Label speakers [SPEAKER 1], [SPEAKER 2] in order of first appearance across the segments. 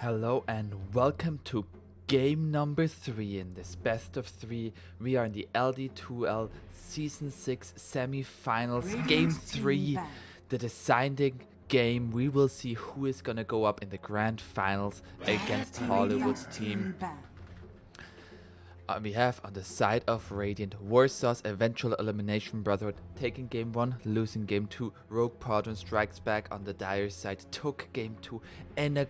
[SPEAKER 1] Hello and welcome to game number 3 in this best of 3. We are in the Ld2l Season 6 semi-finals, game 3, the deciding game. We will see who is gonna go up in the grand finals against Hollywood's team. We have on the side of Radiant, Warsaw's Eventual Elimination Brotherhood taking game 1, losing game 2. Rogue-podron strikes back on the Dire side, took game 2 in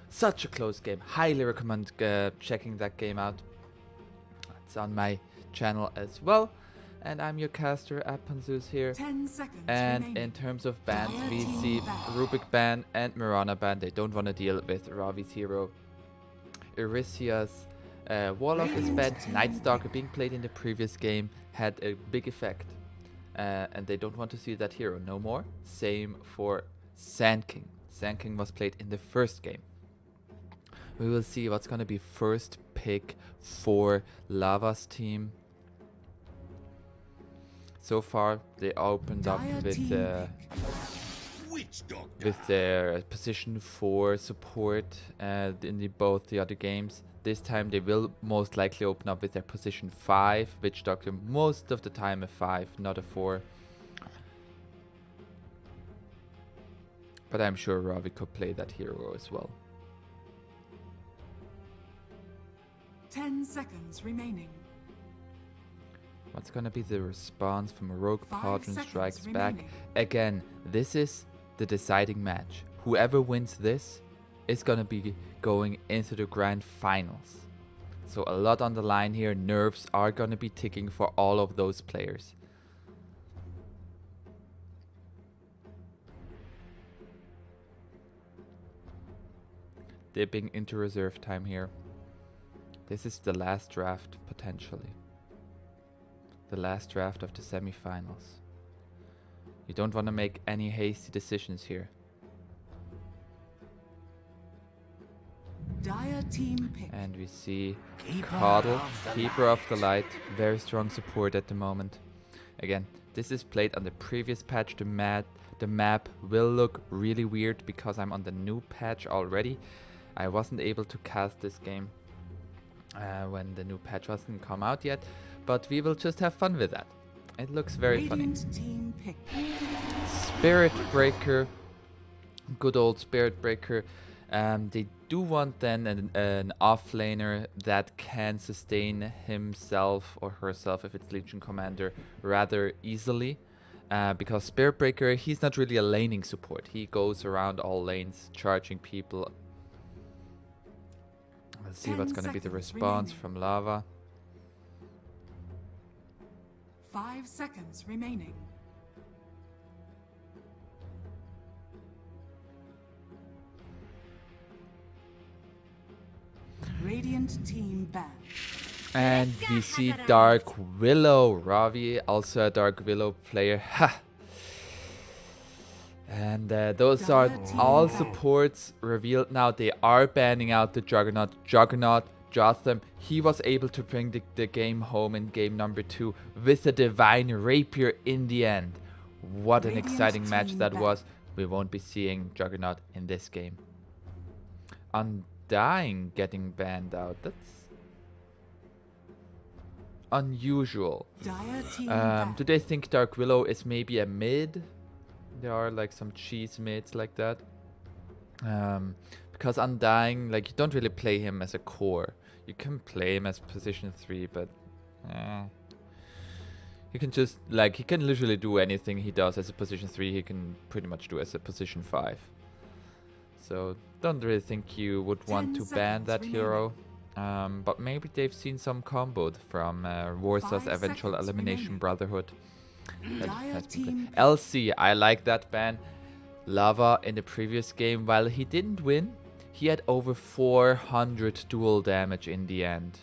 [SPEAKER 1] such a close game. Highly recommend checking that game out. It's on my channel as well. And I'm your caster, Apanzus here.
[SPEAKER 2] 10 seconds
[SPEAKER 1] and
[SPEAKER 2] remaining.
[SPEAKER 1] in terms of bans, we see Rubik ban and Mirana ban. They don't want to deal with Ravi's hero. Irisia's Warlock is banned. Night Stalker being played in the previous game had a big effect. And they don't want to see that hero no more. Same for Sand King. Sand King was played in the first game. We will see what's going to be first pick for Lava's team. So far, they opened up with their position 4 support in both the other games. This time they will most likely open up with their position 5, Witch Doctor most of the time a 5, not a 4. But I'm sure Ravi could play that hero as well.
[SPEAKER 2] 10 seconds remaining.
[SPEAKER 1] What's gonna be the response from Rogue-podron
[SPEAKER 2] 5
[SPEAKER 1] strikes
[SPEAKER 2] seconds
[SPEAKER 1] back?
[SPEAKER 2] remaining.
[SPEAKER 1] Again, this is the deciding match. Whoever wins this is gonna be going into the grand finals. So a lot on the line here. Nerves are gonna be ticking for all of those players. Dipping into reserve time here. This is the last draft, potentially. The last draft of the semi-finals. You don't want to make any hasty decisions here.
[SPEAKER 2] Dire team pick.
[SPEAKER 1] And we see Caudle, Keeper of the Light. Very strong support at the moment. Again, this is played on the previous patch. The map will look really weird because I'm on the new patch already. I wasn't able to cast this game when the new patch wasn't come out yet, but we will just have fun with that. It looks very funny.
[SPEAKER 2] Radiant team pick.
[SPEAKER 1] Spirit Breaker, good old Spirit Breaker. They do want then an offlaner that can sustain himself or herself if it's Legion Commander rather easily. Because Spirit Breaker, he's not really a laning support. He goes around all lanes charging people. Let's see what's going to be the response from Lava.
[SPEAKER 2] 5 seconds remaining. Radiant team ban.
[SPEAKER 1] And we see Dark Willow. Ravi, also a Dark Willow player. Ha! And those are all supports revealed now. They are banning out the Juggernaut. Jotham, he was able to bring the game home in game number 2 with a Divine Rapier in the end. What an exciting match that was. We won't be seeing Juggernaut in this game. Undying getting banned out. That's unusual.
[SPEAKER 2] Dire team ban.
[SPEAKER 1] Do they think Dark Willow is maybe a mid? There are like some cheese mids like that. Because Undying, like, you don't really play him as a core. You can play him as position 3, but you can just, like, he can literally do anything he does as a position 3, he can pretty much do as a position 5. So, don't really think you would want to ban that hero. But maybe they've seen some combo from Warsaw's Eventual Elimination Brotherhood. LC, I like that ban. Lava in the previous game, while he didn't win, he had over 400 dual damage in the end.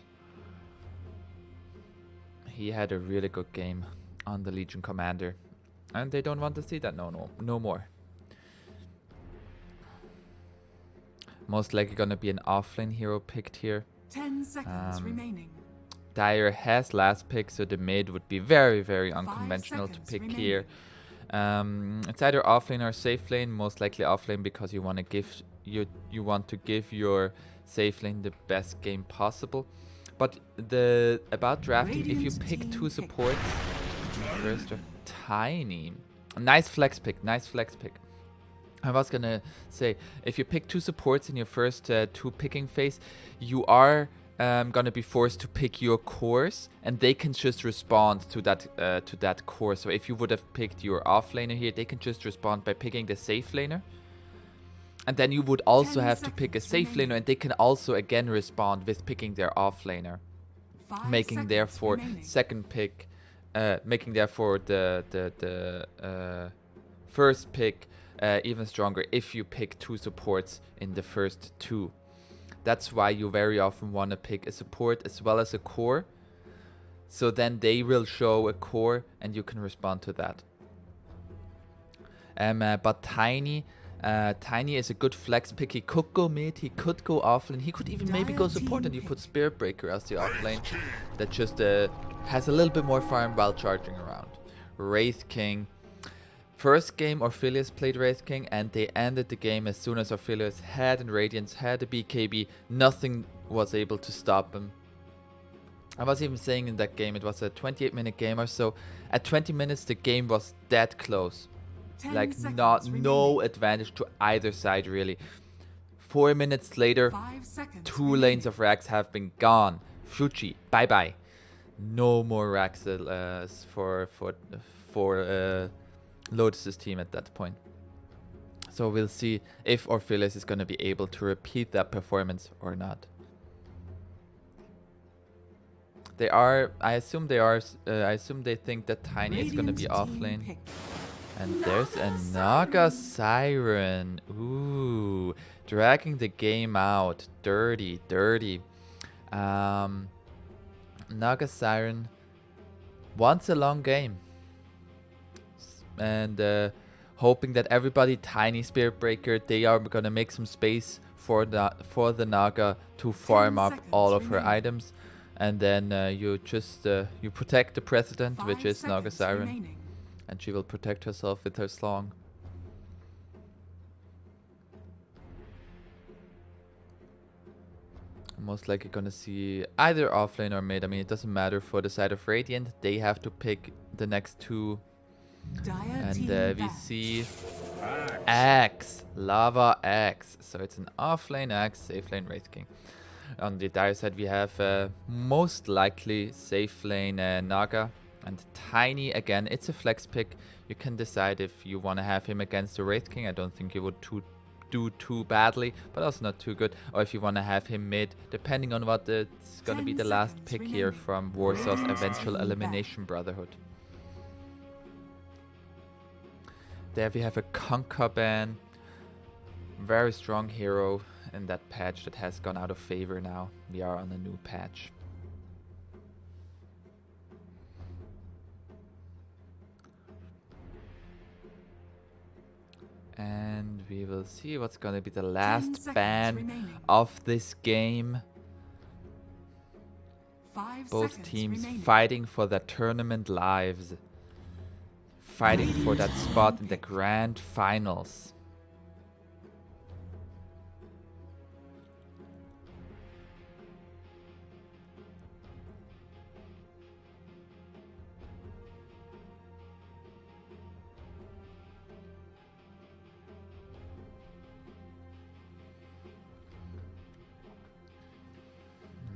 [SPEAKER 1] He had a really good game on the Legion Commander. And they don't want to see that no more. Most likely gonna be an offlane hero picked here.
[SPEAKER 2] 10 seconds remaining.
[SPEAKER 1] Dire has last pick, so the mid would be very, very unconventional to pick here. It's either offlane or safe lane, most likely offlane because you want to give you want to give your safe lane the best game possible. But about drafting, if you pick 2 supports in the first draft, Tiny, nice flex pick, nice flex pick. I was gonna say, if you pick 2 supports in your first 2 picking phase, you are gonna be forced to pick your cores, and they can just respond to that core. So if you would have picked your offlaner here, they can just respond by picking the safe laner. And then you would also have to pick a safe laner, and they can also again respond with picking their offlaner, making therefore second pick, making therefore the first pick even stronger if you pick 2 supports in the first 2. That's why you very often want to pick a support as well as a core. So then they will show a core and you can respond to that. But Tiny is a good flex pick. He could go mid, he could go offlane, he could even maybe go support, and you put Spirit Breaker as the offlane that just has a little bit more farm while charging around. Wraith King. First game Orpheus played Wraith King, and they ended the game as soon as Orpheus had and Radiance had a BKB. Nothing was able to stop him. I was even saying in that game, it was a 28-minute game or so. At 20 minutes the game was that close. Like no advantage to either side really. 4 minutes later, 2 lanes of Rax have been gone. Fuji, bye bye. No more Rax for Lotus's team at that point. So we'll see if Orpheus is going to be able to repeat that performance or not. They are, I assume they think that Tiny is going to be offlane. And there's a Naga Siren. Ooh, dragging the game out. Dirty. Naga Siren wants a long game. And hoping that everybody, Tiny, Spirit Breaker, they are gonna make some space for the Naga to farm up all of her items, and then you protect the president, which is Naga Siren, and she will protect herself with her slong. Most likely gonna see either offlane or mid. I mean, it doesn't matter for the side of Radiant. They have to pick the next 2. And we see Axe, Lava Axe. So it's an offlane Axe, safe lane Wraith King. On the dire side we have most likely safe lane Naga and Tiny. Again, it's a flex pick. You can decide if you want to have him against the Wraith King. I don't think you would do too badly, but also not too good. Or if you want to have him mid, depending on what it's going to be the last pick here from Warsaw's Eventual Elimination Brotherhood. There we have a Conquer ban. Very strong hero in that patch that has gone out of favor now. We are on a new patch. And we will see what's going to be the last ban of this game. Both teams fighting for their tournament lives. Fighting for that spot in the grand finals.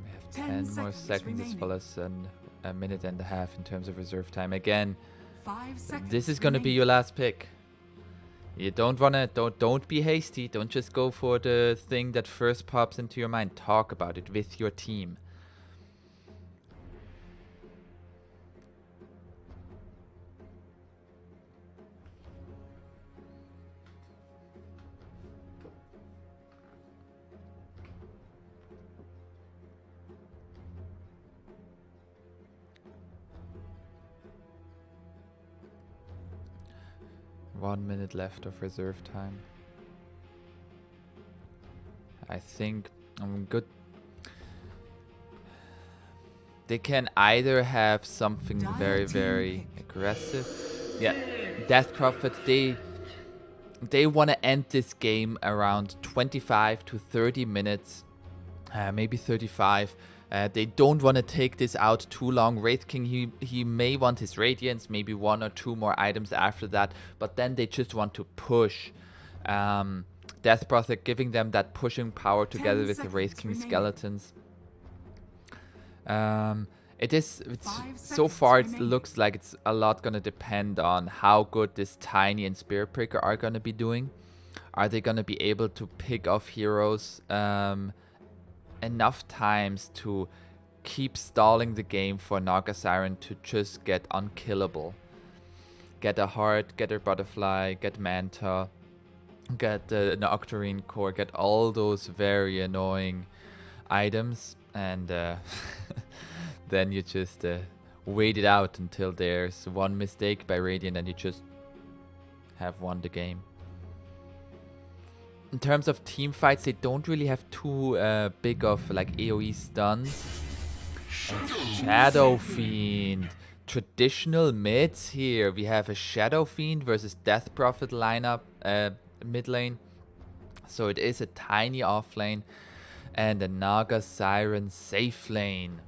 [SPEAKER 1] We have 10 more seconds as well as a minute and a half in terms of reserve time. Again, this is gonna be your last pick. You don't be hasty. Don't just go for the thing that first pops into your mind. Talk about it with your team. One minute left of reserve time. I think I'm good. They can either have something very aggressive. Yeah, Death Prophet, they want to end this game around 25 to 30 minutes, maybe 35. They don't want to take this out too long. Wraith King, he may want his Radiance, maybe 1 or 2 more items after that, but then they just want to push. Death Prophet giving them that pushing power together with the Wraith King skeletons. It's so far it looks like it's a lot gonna depend on how good this Tiny and Spirit Breaker are gonna be doing. Are they gonna be able to pick off heroes enough times to keep stalling the game for Naga Siren to just get unkillable? Get a heart, get a butterfly, get Manta, get an Octarine core, get all those very annoying items, and then you just wait it out until there's one mistake by Radiant and you just have won the game. In terms of team fights, they don't really have too big of like AoE stuns. Shadow Fiend. Traditional mids here. We have a Shadow Fiend versus Death Prophet lineup mid lane. So it is a Tiny off lane and a Naga Siren safe lane.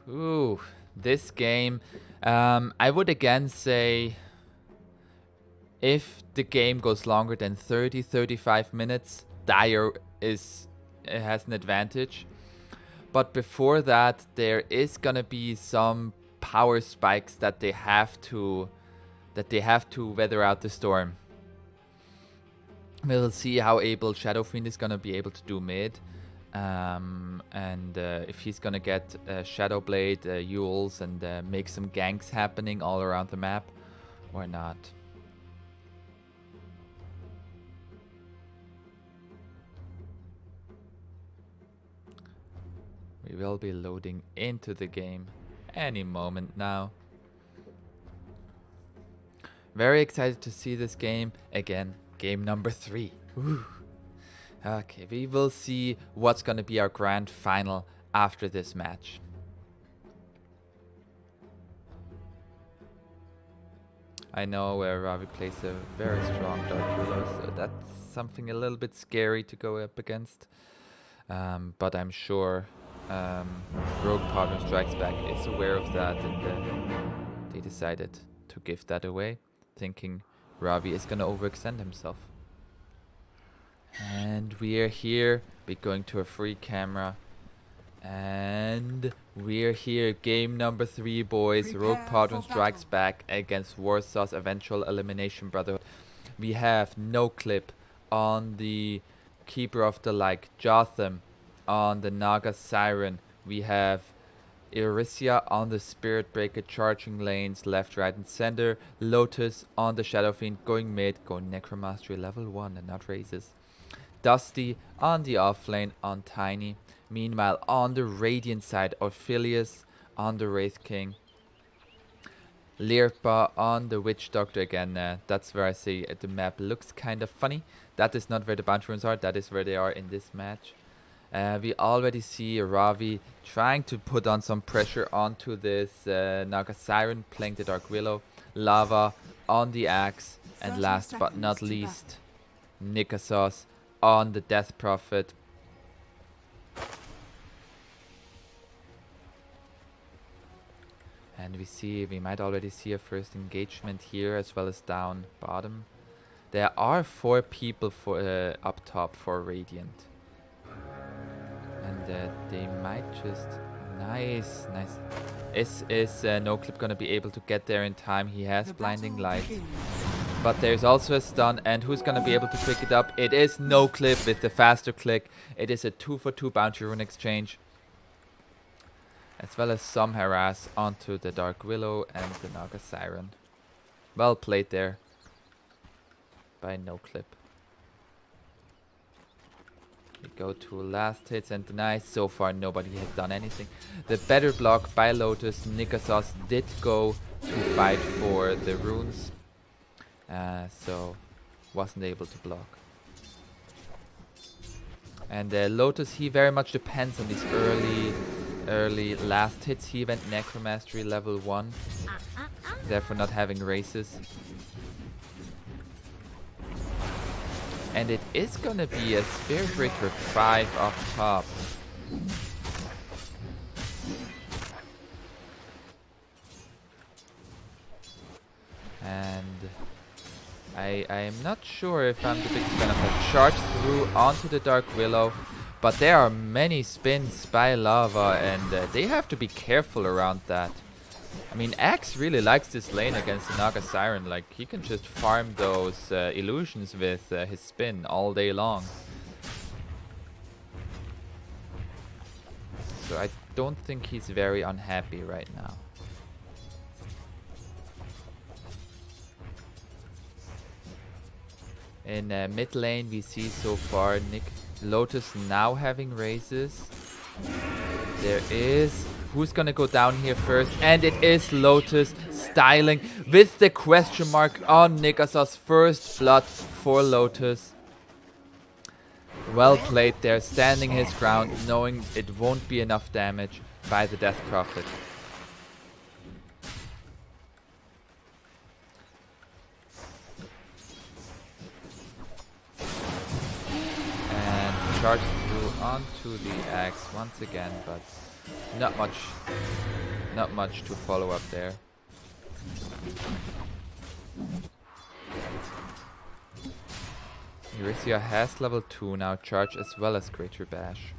[SPEAKER 1] Ooh, this game, I would again say if the game goes longer than 30-35 minutes, Dire has an advantage. But before that, there is gonna be some power spikes that they have to weather out the storm. We'll see how able Shadow Fiend is gonna be able to do mid. If he's gonna get Shadow Blade, Yules, and make some ganks happening all around the map, or not. We will be loading into the game any moment now. Very excited to see this game again. Game number 3. Woo. Okay, we will see what's going to be our grand final after this match. I know Ravi plays a very strong Ld2l, so that's something a little bit scary to go up against. But I'm sure Rogue-podron Strikes Back is aware of that, and they decided to give that away, thinking Ravi is going to overextend himself. And we are here. We're going to a free camera. And we're here. Game number 3, boys. Rogue-podron Strikes Back against Warsaw's Eventual Elimination Brotherhood. We have no clip on the Keeper of the Like, Jotham on the Naga Siren. We have Irisia on the Spirit Breaker charging lanes left, right, and center. Lotus on the Shadow Fiend going mid, going Necromastery level 1 and not raises. Dusty on the offlane on Tiny. Meanwhile, on the Radiant side, Orphilius on the Wraith King. Lirpa on the Witch Doctor again. That's where I say the map looks kind of funny. That is not where the bounty runes are. That is where they are in this match. We already see Ravi trying to put on some pressure onto this Naga Siren, playing the Dark Willow. Lava on the Axe. And last but not least, Nikasos on the Death Prophet. And we might already see a first engagement here, as well as down bottom. There are 4 people for up top for Radiant. And they might just... Nice. Is NoClip gonna be able to get there in time? He has Blinding Light. But there's also a stun, and who's gonna be able to pick it up? It is NoClip with the faster click. It is a 2-for-2 bounty rune exchange. As well as some harass onto the Dark Willow and the Naga Siren. Well played there by NoClip. We go to last hits and denies. So far nobody has done anything. The better block by Lotus. Nikasos did go to fight for the runes. So wasn't able to block. And Lotus, he very much depends on these early last hits. He went Necromastery level 1. Therefore not having races. And it is gonna be a Spirit Breaker 5 up top. And I am not sure if I'm the biggest fan of that. Charge through onto the Dark Willow. But there are many spins by Lava, and they have to be careful around that. I mean, Axe really likes this lane against the Naga Siren. Like, he can just farm those illusions with his spin all day long. So I don't think he's very unhappy right now. In mid lane, we see so far Lotus now having raises. There is... Who's gonna go down here first? And it is Lotus styling with the question mark on Nikasos's first blood for Lotus. Well played there, standing his ground, knowing it won't be enough damage by the Death Prophet. And charge through onto the axe once again, but not much to follow up there. Eurythia has level 2 now, charge as well as Greater Bash.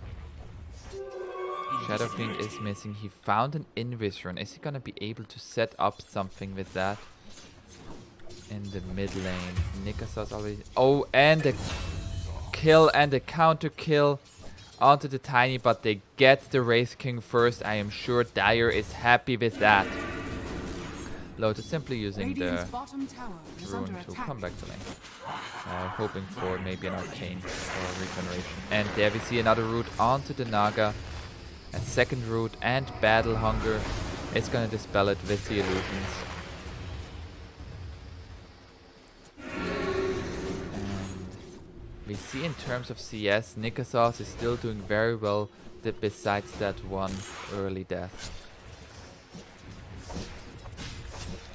[SPEAKER 1] Shadow Fiend is missing. He found an Invis run. Is he gonna be able to set up something with that? In the mid lane. Nikasa's already... Oh, and a kill and a counter kill onto the Tiny, but they get the Wraith King first. I am sure Dire is happy with that. Lotus simply using the rune to come back to lane. Hoping for maybe an arcane or regeneration. And there we see another root onto the Naga. A second root and Battle Hunger is gonna dispel it with the illusions. And we see in terms of CS, Nikasos is still doing very well besides that one early death.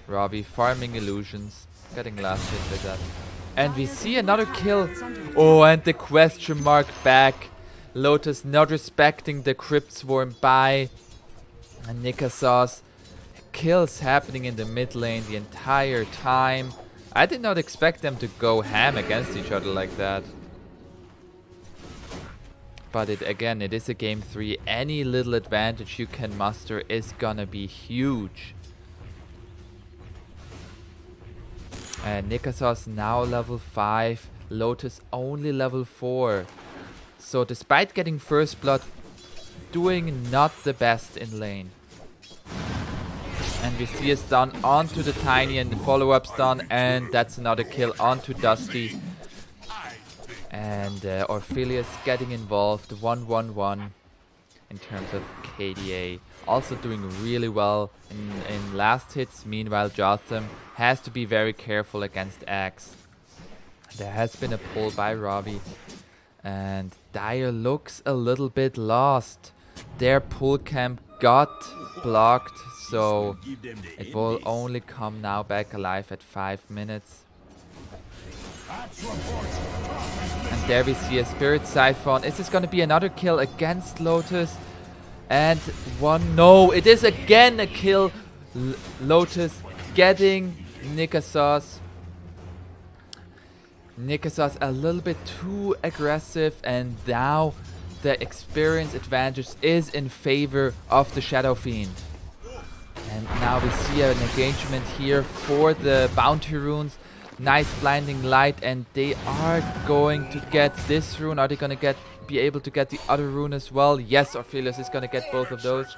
[SPEAKER 1] Robbie farming illusions, getting last hit with that. And we see another kill. Oh, and the question mark back. Lotus not respecting the Crypt Swarm by Nikasos. Kills happening in the mid lane the entire time. I did not expect them to go ham against each other like that. But again, it is a game 3. Any little advantage you can muster is gonna be huge. Nikasos now level 5. Lotus only level 4. So despite getting first blood, doing not the best in lane. And we see a stun onto the Tiny and the follow-up stun, and that's another kill onto Dusty. And Orphelius getting involved, 1-1-1 in terms of KDA. Also doing really well in last hits. Meanwhile, Jotham has to be very careful against Axe. There has been a pull by Robbie. And Dire looks a little bit lost. Their pull camp got blocked, so it will only come now back alive at 5 minutes. And there we see a Spirit Siphon. Is this going to be another kill against Lotus? And one, no, it is again a kill. Lotus getting Nikasos. Nikasos a little bit too aggressive, and now the experience advantage is in favor of the Shadow Fiend. And now we see an engagement here for the bounty runes. Nice blinding light, and they are going to get this rune. Are they going to be able to get the other rune as well? Yes, Orphelius is going to get both of those.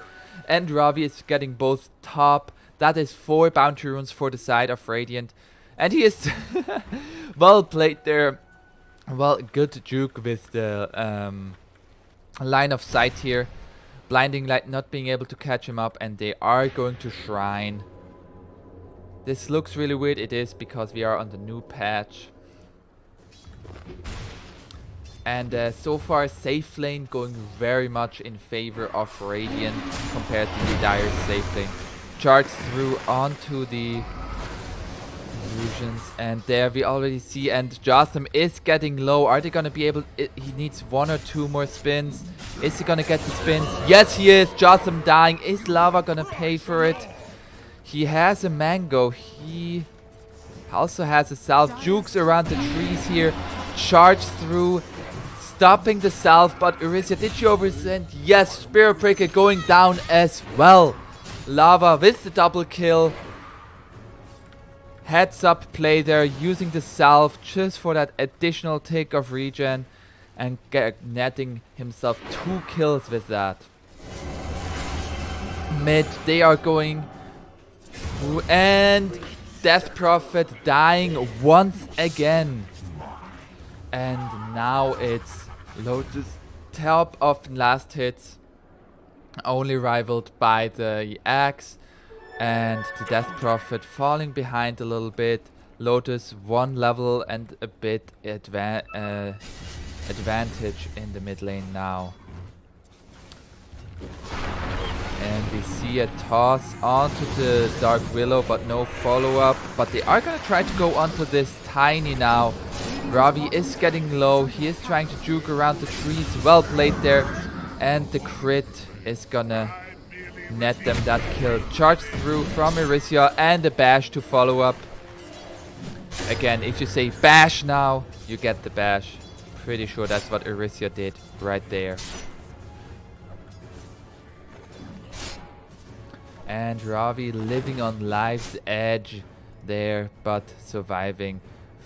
[SPEAKER 1] And Ravi is getting both top. That is 4 bounty runes for the side of Radiant. And he is well played there. Well, good juke with the line of sight here. Blinding light not being able to catch him up, and they are going to Shrine. This looks really weird. It is because we are on the new patch. And so far, safe lane going very much in favor of Radiant compared to the Dire safe lane. Charge through onto the illusions. And there we already see, and Jotham is getting low. Are they gonna be able, he needs 1 or 2 more spins. Is he gonna get the spins? Yes, he is. Jotham dying. Is Lava gonna pay for it? He has a mango. He also has a salve. Jukes around the trees here. Charge through. Stopping the salve. But Irisia, did you oversend? Yes, Spirit Breaker going down as well. Lava with the double kill. Heads up play there. Using the salve just for that additional tick of regen. And netting himself 2 kills with that. Mid, they are going. And Death Prophet dying once again. And now it's Lotus top of last hits. Only rivaled by the Axe. And the Death Prophet falling behind a little bit. Lotus 1 level and a bit advantage in the mid lane now. And we see a toss onto the Dark Willow, but no follow-up. But they are gonna try to go onto this Tiny now. Ravi is getting low. He is trying to juke around the trees. Well played there. And the crit is gonna net them that kill. Charge through from Irisia and a bash to follow up. Again, if you say bash now, you get the bash. Pretty sure that's what Irisia did right there. And Ravi living on life's edge there, but surviving.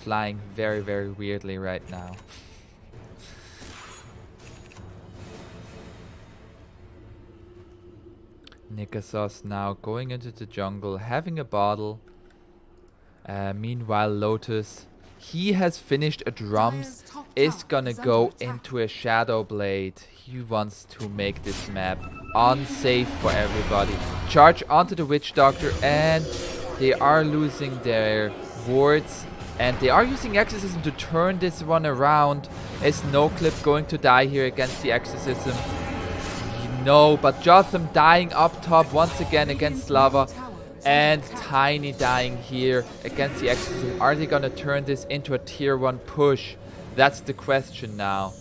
[SPEAKER 1] Flying very, very weirdly right now. Nikasos now going into the jungle, having a bottle. Meanwhile, Lotus, he has finished a drums, is gonna go into a Shadow Blade. He wants to make this map unsafe for everybody. Charge onto the Witch Doctor, and they are losing their wards. And they are using Exorcism to turn this one around. Is NoClip going to die here against the Exorcism? No, but Jotham dying up top once again against Lava. And Tiny dying here against the Exorcism. Are they going to turn this into a tier 1 push? That's the question now.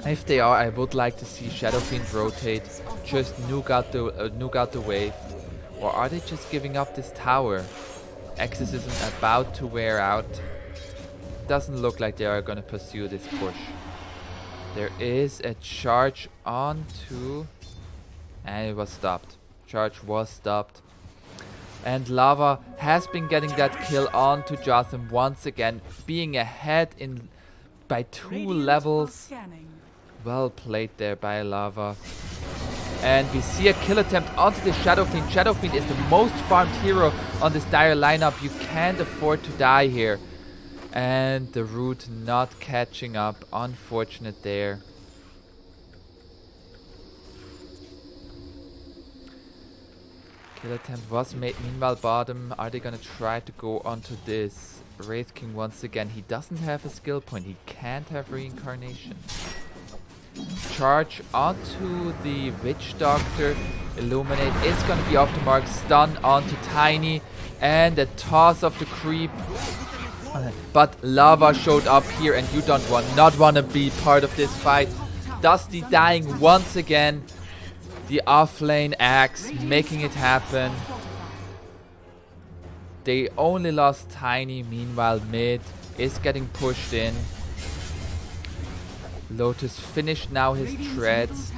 [SPEAKER 1] If they are, I would like to see Shadow Fiend rotate. Just nuke out the wave. Or are they just giving up this tower? Exorcism about to wear out. Doesn't look like they are going to pursue this push. There is a charge onto... And it was stopped. Charge was stopped. And Lava has been getting that kill onto Jotham once again. Being ahead in by 2 levels. Well played there by Lava. And we see a kill attempt onto the Shadow Fiend. Shadow Fiend is the most farmed hero on this dire lineup. You can't afford to die here. And the root not catching up. Unfortunate there. Kill attempt was made. Meanwhile, bottom. Are they gonna try to go onto this? Wraith King once again. He doesn't have a skill point. He can't have reincarnation. Charge onto the Witch Doctor. Illuminate is going to be off the mark. Stun onto Tiny. And a toss of the creep. But Lava showed up here and you don't not want to be part of this fight. Dusty dying once again. The offlane Axe making it happen. They only lost Tiny. Meanwhile, mid is getting pushed in. Lotus finished now his treads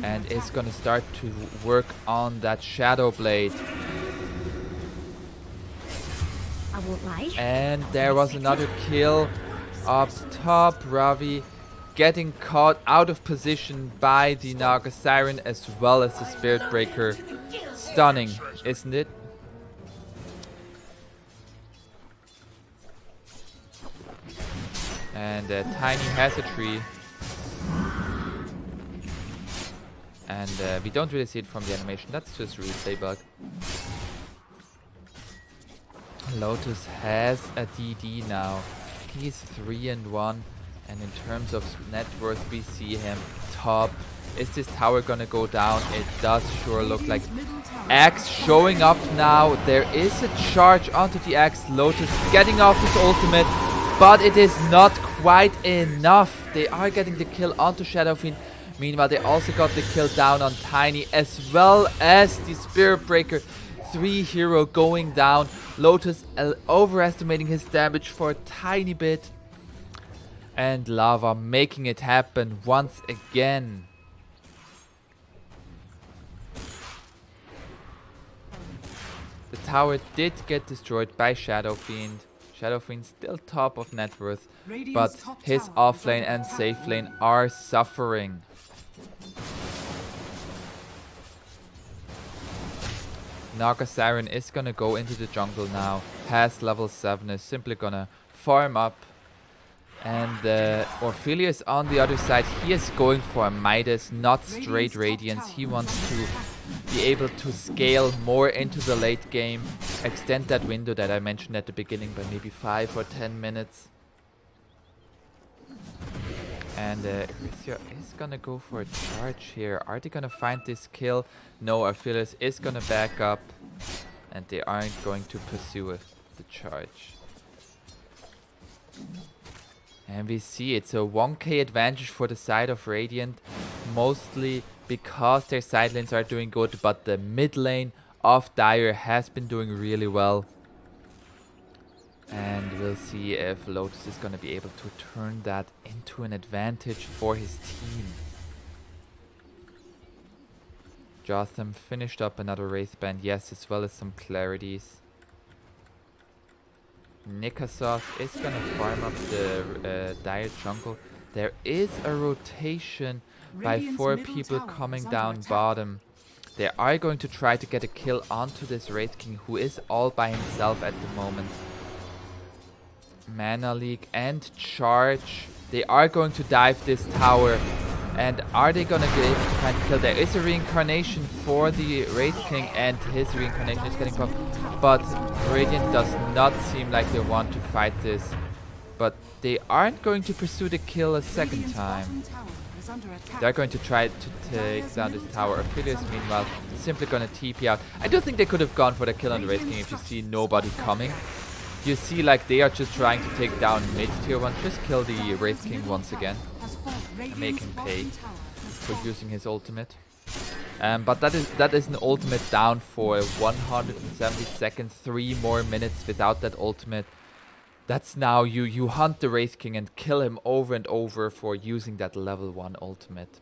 [SPEAKER 1] and is gonna start to work on that Shadow Blade.
[SPEAKER 3] I won't lie.
[SPEAKER 1] And there was another kill up top. Ravi getting caught out of position by the Naga Siren as well as the Spirit Breaker. Stunning, isn't it? And Tiny has a tree. And we don't really see it from the animation. That's just replay bug. Lotus has a DD now. He's 3-1. And in terms of net worth, we see him top. Is this tower gonna go down? It does sure look like. Axe showing up now. There is a charge onto the Axe. Lotus getting off his ultimate, but it is not quite enough. They are getting the kill onto Shadow Fiend. Meanwhile, they also got the kill down on Tiny, as well as the Spirit Breaker 3 hero going down. Lotus overestimating his damage for a tiny bit. And Lava making it happen once again. The tower did get destroyed by Shadow Fiend. Shadow Fiend still top of net worth, but his offlane and safe lane are suffering. Naga Siren is gonna go into the jungle now. Has level 7, is simply gonna farm up. And Orpheus on the other side, he is going for a Midas, not straight Radiance. He wants to be able to scale more into the late game. Extend that window that I mentioned at the beginning by maybe 5 or 10 minutes. And Erythia is gonna go for a charge here. Are they gonna find this kill? No, Orpheus is gonna back up. And they aren't going to pursue the charge. And we see it's a 1k advantage for the side of Radiant. Mostly because their side lanes are doing good, but the mid lane of Dire has been doing really well. And we'll see if Lotus is going to be able to turn that into an advantage for his team. Jotham finished up another Wraith Band, yes, as well as some Clarities. Nikasos is going to farm up the Dire jungle. There is a rotation by 4 people coming down bottom. They are going to try to get a kill onto this Wraith King, who is all by himself at the moment. Mana Leak and Charge. They are going to dive this tower. And are they going to be able to find a kill? There is a reincarnation for the Wraith King, and his reincarnation is getting popped. But Radiant does not seem like they want to fight this. But they aren't going to pursue the kill a second time. They're going to try to take down this tower. Orpheus, meanwhile, simply going to TP out. I do think they could have gone for the kill on the Wraith King if you see nobody coming. You see, like, they are just trying to take down mid-tier 1. Just kill the Wraith King once again. And make him pay for using his ultimate. But that is an ultimate down for 170 seconds. 3 more minutes without that ultimate. That's now you hunt the Wraith King and kill him over and over for using that level 1 ultimate.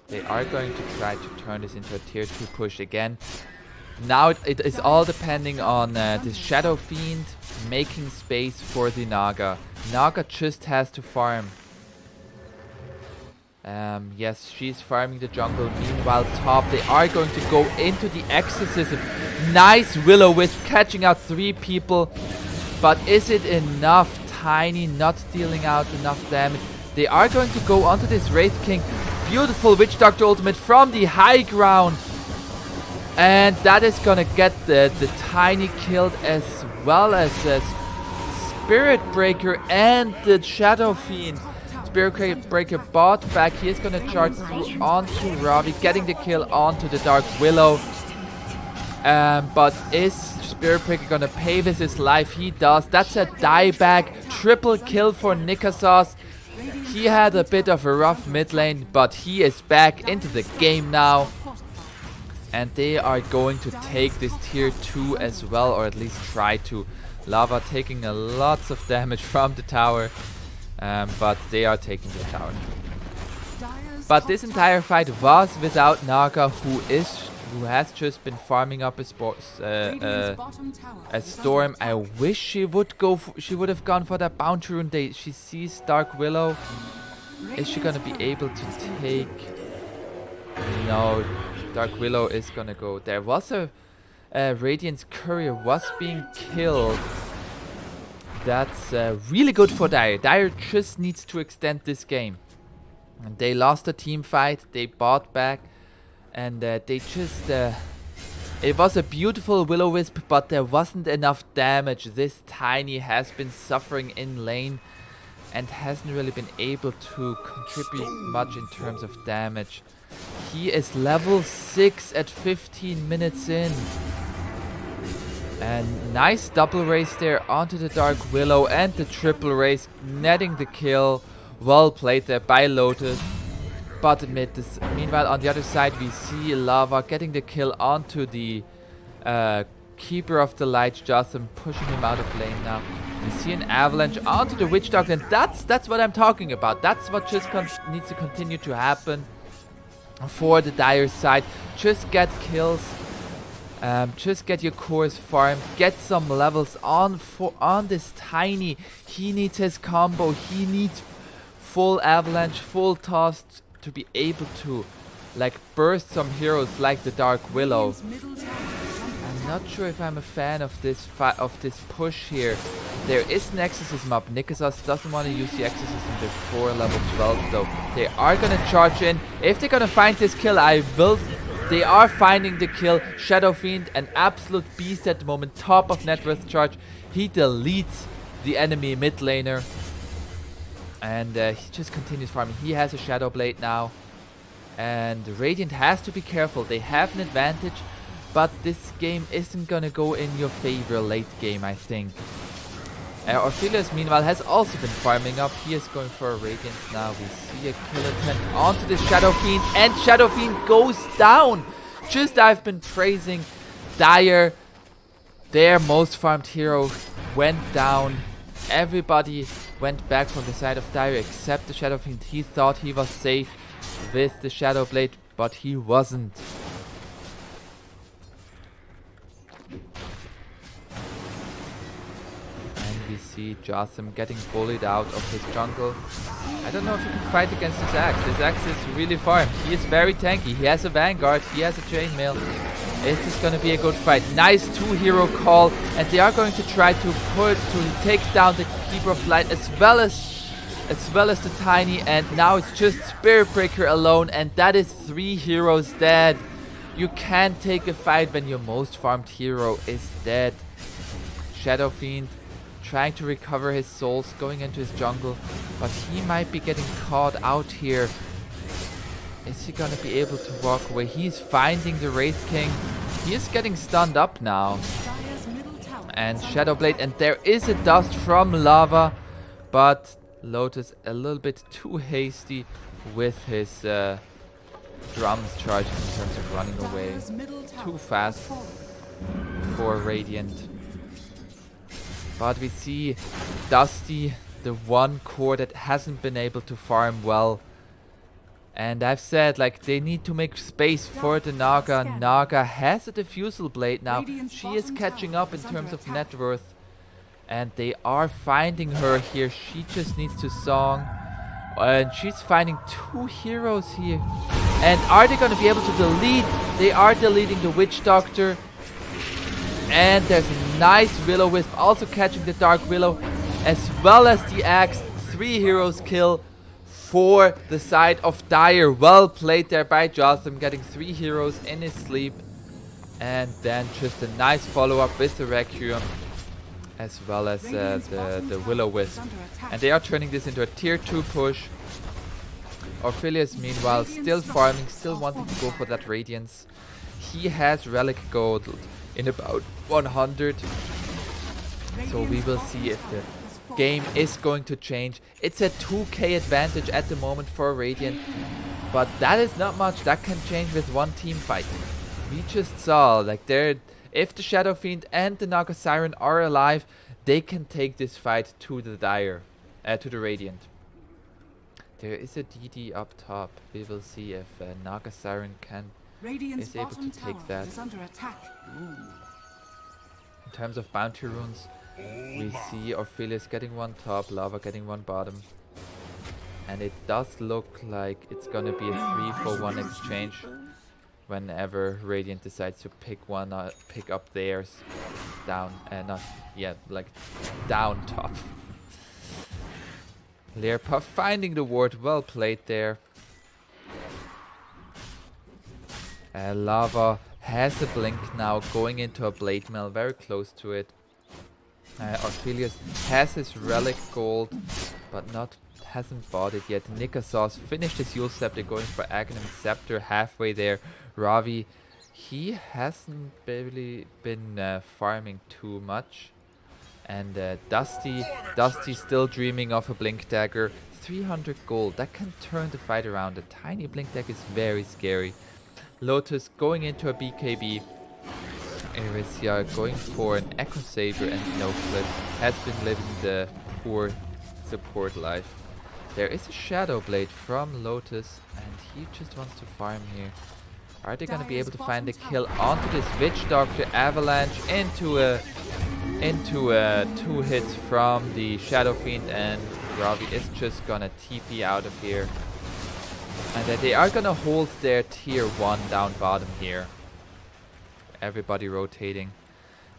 [SPEAKER 1] They are going to try to turn this into a tier 2 push again. Now it is all depending on the Shadow Fiend making space for the Naga. Naga just has to farm. Yes, she's farming the jungle. Meanwhile, top, they are going to go into the Exorcism. Nice Will-O-Wisp catching out 3 people. But is it enough? Tiny not dealing out enough damage. They are going to go onto this Wraith King. Beautiful Witch Doctor ultimate from the high ground. And that is gonna get the Tiny killed, as well as the Spirit Breaker and the Shadow Fiend. Spirit Breaker bought back. He is gonna charge through onto Robbie, getting the kill onto the Dark Willow. But is Spirit Breaker gonna pay with his life? He does. That's a dieback. Triple kill for Nikasos. He had a bit of a rough mid lane, but he is back into the game now. And they are going to take this tier 2 as well, or at least try to. Lava taking a lots of damage from the tower, but they are taking the tower. But this entire fight was without Naga, who has just been farming up a Storm. I wish she would have gone for that bounty rune. She sees Dark Willow. Is she gonna be able to take? No, Dark Willow is gonna go. There was a Radiant's courier was being killed. That's really good for Dire. Dire just needs to extend this game. And they lost a team fight. They bought back. And they just It was a beautiful Will-O-Wisp, but there wasn't enough damage. This Tiny has been suffering in lane and hasn't really been able to contribute much in terms of damage. He is level 6 at 15 minutes in. And nice double race there onto the Dark Willow and the triple race, netting the kill. Well played there by Lotus. But meanwhile, on the other side, we see Lava getting the kill onto the Keeper of the Light, Jotham, pushing him out of lane now. We see an avalanche onto the Witch Doctor, and that's what I'm talking about. That's what just needs to continue to happen for the Dire side. Just get kills. Just get your cores farmed, get some levels on this Tiny. He needs his combo, he needs full avalanche, full toss to be able to like burst some heroes like the Dark Willow. I'm not sure if I'm a fan of this push here. There is an exorcism up. Nikasos doesn't want to use the exorcism before level 12 though. They are gonna charge in. If they're gonna find this kill, they are finding the kill. Shadow Fiend, an absolute beast at the moment, top of net worth charge. He deletes the enemy mid laner. And he just continues farming. He has a Shadow Blade now. And Radiant has to be careful. They have an advantage. But this game isn't gonna go in your favor late game, I think. Orpheus, meanwhile, has also been farming up. He is going for a Radiant now. We see a kill attempt onto the Shadow Fiend. And Shadow Fiend goes down. Just I've been praising Dire. Their most farmed hero went down. Everybody went back from the side of Dire except the Shadow Fiend. He thought he was safe with the Shadow Blade, but he wasn't. We see Jotham getting bullied out of his jungle. I don't know if he can fight against his axe. His axe is really farmed. He is very tanky. He has a Vanguard. He has a Chainmail. This is going to be a good fight. Nice 2-hero call. And they are going to try to take down the Keeper of Light as well as the Tiny. And now it's just Spirit Breaker alone. And that is 3 heroes dead. You can't take a fight when your most farmed hero is dead. Shadow Fiend trying to recover his souls, going into his jungle, but he might be getting caught out here. Is he gonna be able to walk away? He's finding the Wraith King. He is getting stunned up now. And Shadow Blade, and there is a dust from Lava, but Lotus a little bit too hasty with his drums charging in terms of running away. Too fast for Radiant. But we see Dusty, the one core that hasn't been able to farm well. And I've said, like, they need to make space for the Naga. Naga has a Diffusal Blade now. She is catching up in terms of net worth. And they are finding her here. She just needs to song. And she's finding 2 heroes here. And are they going to be able to delete? They are deleting the Witch Doctor. And there's a nice Will-O-Wisp also catching the Dark Willow, as well as the axe. 3 heroes kill for the side of Dire. Well played there by Jotham, getting 3 heroes in his sleep. And then just a nice follow-up with the Requiem, as well as the Will-O-Wisp. And they are turning this into a tier 2 push. Orpheus, meanwhile, still farming, still wanting to go for that Radiance. He has Relic Gold in about 100. So we will see if the game is going to change. It's a 2k advantage at the moment for Radiant, but that is not much. That can change with one team fight. We just saw, like, if the Shadow Fiend and the Naga Siren are alive, they can take this fight to the to the Radiant. There is a DD up top. We will see if Naga Siren is able to take that. In terms of bounty runes, we see Orpheus getting 1 top, Lava getting 1 bottom. And it does look like it's gonna be a 3-for-1 exchange whenever Radiant decides to pick up theirs down, down top. Learpuff finding the ward, well played there. Lava has a blink now, going into a blade mill, very close to it. Orphelius has his relic gold, but hasn't bought it yet. Nikasauce finished his Yule Scepter, going for Aghanim Scepter halfway there. Ravi, he hasn't really been farming too much. And Dusty still dreaming of a Blink Dagger. 300 gold, that can turn the fight around. A tiny Blink Dagger is very scary. Lotus going into a BKB. Erisia going for an Echo Saber and no flip. Has been living the poor support life. There is a Shadow Blade from Lotus and he just wants to farm here. Are they going to be able to find the kill onto this Witch Doctor? Avalanche into 2 hits from the Shadow Fiend, and Ravi is just gonna TP out of here. And they are gonna hold their tier 1 down bottom here. Everybody rotating.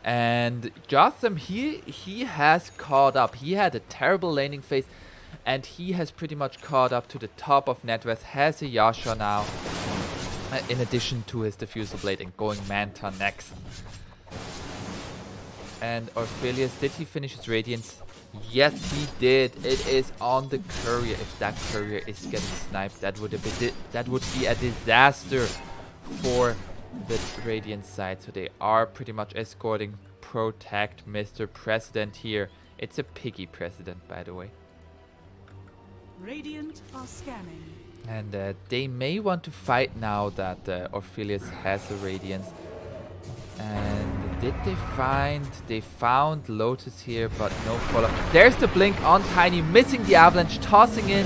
[SPEAKER 1] And Jotham, he has caught up. He had a terrible laning phase and he has pretty much caught up to the top of net worth. Has a Yasha now. In addition to his Diffusal Blade and going Manta next. And Orphelius, did he finish his Radiance? Yes, he did. It is on the courier. If that courier is getting sniped, that would be a disaster for the Radiant side. So they are pretty much escorting Protect Mr. President here. It's a piggy president, by the way.
[SPEAKER 2] Radiant are scanning.
[SPEAKER 1] And they may want to fight now that Orphelius has a Radiance. And did they find... They found Lotus here, but no follow. There's the blink on Tiny, missing the Avalanche, tossing in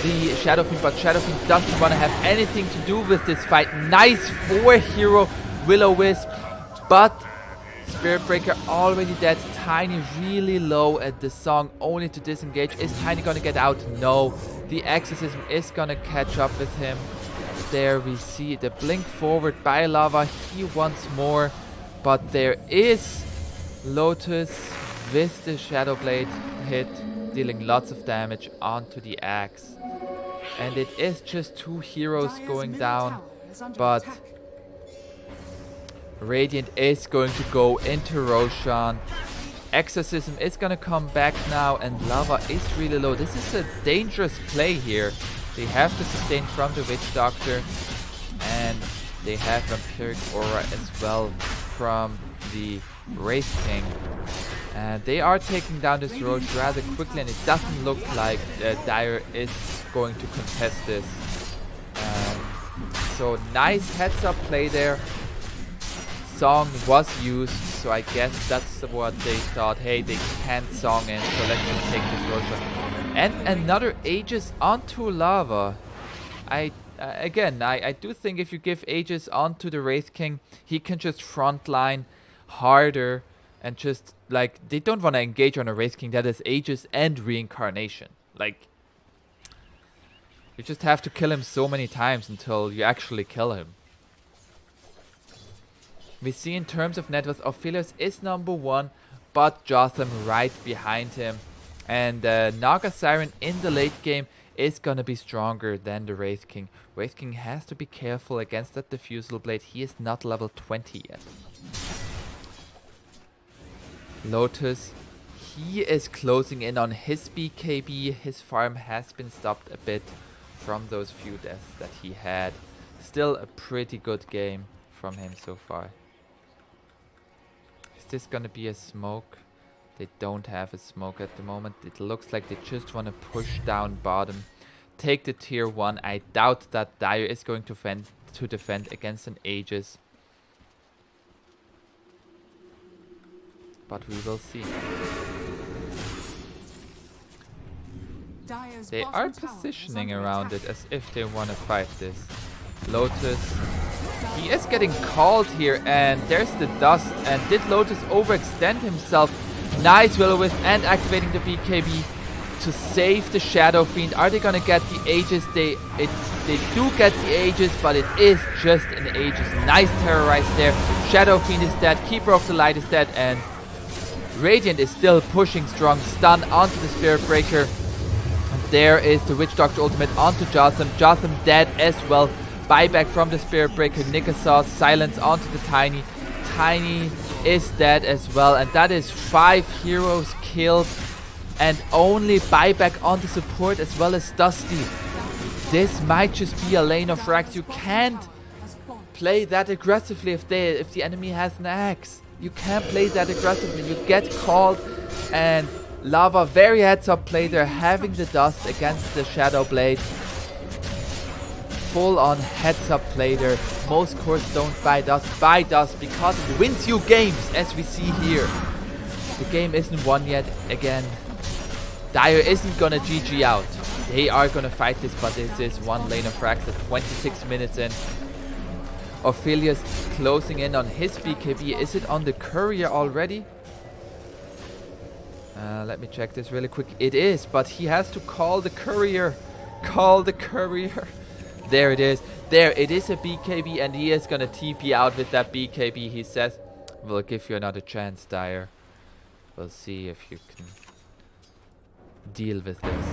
[SPEAKER 1] the Shadow Fiend, but Shadow Fiend doesn't want to have anything to do with this fight. Nice 4-hero Will-O-Wisp, but Spirit Breaker already dead. Tiny really low at the song, only to disengage. Is Tiny gonna get out? No. The Exorcism is gonna catch up with him. There we see the blink forward by Lava. He wants more, but there is Lotus with the Shadow Blade hit, dealing lots of damage onto the axe. And it is just 2 heroes going down, but Radiant is going to go into Roshan. Exorcism is gonna come back now, and Lava is really low. This is a dangerous play here. They have to sustain from the Witch Doctor, and they have Vampiric Aura as well from the Wraith King. And they are taking down this road rather quickly, and it doesn't look like Dire is going to contest this. So nice heads up play there. Song was used, so I guess that's what they thought. Hey, they can't song in, so let's just take this Roshan. And another Aegis onto Lava. I do think if you give Aegis onto the Wraith King, he can just frontline harder and just, like, they don't want to engage on a Wraith King that is Aegis and Reincarnation. Like, you just have to kill him so many times until you actually kill him. We see in terms of net worth, Orphelius is number 1, but Jotham right behind him. And Naga Siren in the late game is gonna be stronger than the Wraith King. Wraith King has to be careful against that Diffusal Blade. He is not level 20 yet. Lotus, he is closing in on his BKB. His farm has been stopped a bit from those few deaths that he had. Still a pretty good game from him so far. Is this gonna be a smoke? They don't have a smoke at the moment. It looks like they just want to push down bottom. Take the tier 1. I doubt that Dire is going to defend against an Aegis. But we will see. They are positioning around it as if they want to fight this. Lotus, he is getting called here, and there's the dust. And did Lotus overextend himself? Nice Will-O-Wisp and activating the BKB to save the Shadow Fiend. Are they gonna get the Aegis? They do get the Aegis, but it is just an Aegis. Nice Terrorize there. Shadow Fiend is dead. Keeper of the Light is dead, and Radiant is still pushing strong. Stun onto the Spirit Breaker. And there is the Witch Doctor ultimate onto Jotham. Jotham dead as well. Buyback from the Spirit Breaker. Nikasaw silence onto the Tiny. Tiny is dead as well, and that is 5 heroes killed, and only buyback on the support as well as Dusty. This might just be a lane of frags. You can't play that aggressively if the enemy has an axe. You can't play that aggressively. You get called, and Lava very heads up play there, having the dust against the Shadow Blade. Full on heads up play there. Most cores don't buy dust because it wins you games, as we see here. The game isn't won yet. Again, Dire isn't gonna GG out. They are gonna fight this, but this is one lane of frags at 26 minutes in. Ophelia's closing in on his BKB. Is it on the courier already? Let me check this really quick. It is, but he has to call the courier. Call the courier. There it is. There, it is a BKB, and he is gonna TP out with that BKB. He says, "We'll give you another chance, Dire. We'll see if you can deal with this."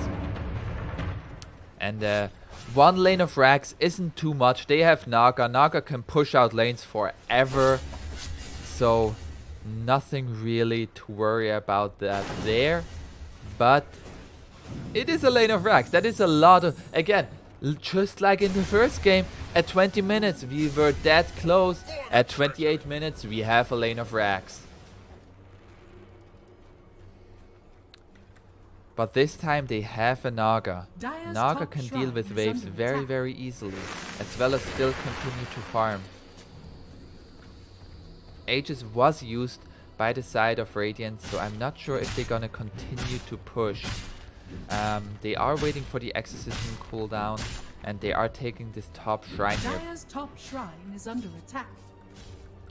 [SPEAKER 1] And one lane of Rags isn't too much. They have Naga. Naga can push out lanes forever. So nothing really to worry about that there. But it is a lane of Rags. That is a lot of... Again, just like in the first game, at 20 minutes we were that close. At 28 minutes we have a lane of Rags. But this time they have a Naga. Naga can deal with waves very, very easily, as well as still continue to farm. Aegis was used by the side of Radiant, so I'm not sure if they're gonna continue to push. They are waiting for the exorcism cooldown, and they are taking this top shrine here.
[SPEAKER 2] Dire's top shrine is under attack.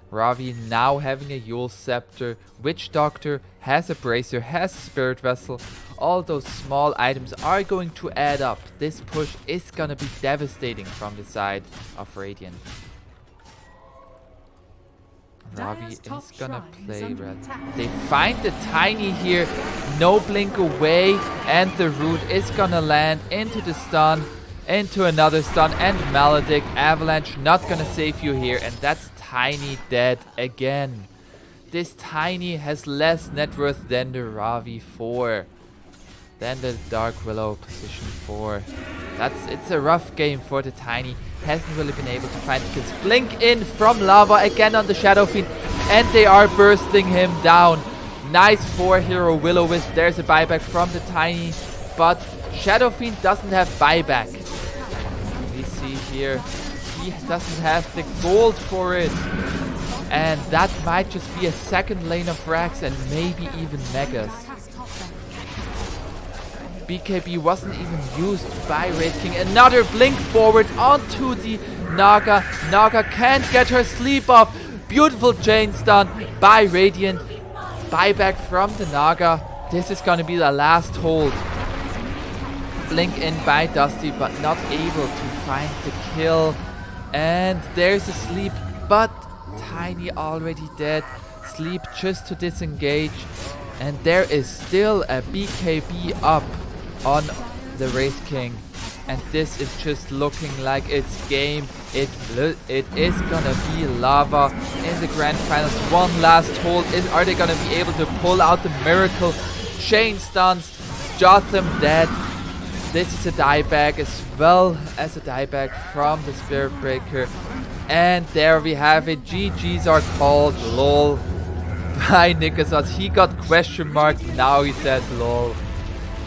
[SPEAKER 1] Ravi now having a Yule Scepter, Witch Doctor, has a Bracer, has a Spirit Vessel. All those small items are going to add up. This push is gonna be devastating from the side of Radiant. Ravi is gonna play red. They find the Tiny here, no blink away, and the root is gonna land into the stun, into another stun, and Maledict. Avalanche not gonna save you here, and that's Tiny dead again. This Tiny has less net worth than the Ravi 4. Than the Dark Willow position 4. It's a rough game for the Tiny. Hasn't really been able to find kills. Blink in from Lava again on the Shadow Fiend, and they are bursting him down. Nice 4-hero Will-O-Wisp. There's a buyback from the Tiny, but Shadow Fiend doesn't have buyback. We see here he doesn't have the gold for it, and that might just be a second lane of Rags and maybe even Megas. BKB wasn't even used by Wraith King. Another blink forward onto the Naga. Naga can't get her sleep off. Beautiful chain stun by Radiant. Buyback from the Naga. This is gonna be the last hold. Blink in by Dusty, but not able to find the kill. And there's a sleep, but Tiny already dead. Sleep just to disengage. And there is still a BKB up on the Wraith King, and this is just looking like it's game. It is gonna be Lava in the grand finals. One last hold. Are they gonna be able to pull out the miracle? Chain stuns. Jotham dead. This is a dieback as well as a dieback from the Spirit Breaker, and there we have it. GGs are called. Lol by Nikasaw. He got question mark. Now he says lol.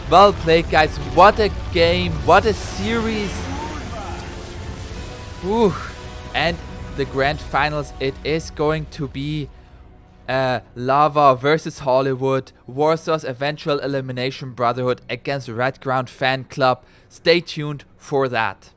[SPEAKER 1] Well played, guys. What a game. What a series. Whew. And the grand finals, it is going to be Lava versus Hollywood. Warsaw's eventual elimination Brotherhood against Red Ground Fan Club. Stay tuned for that.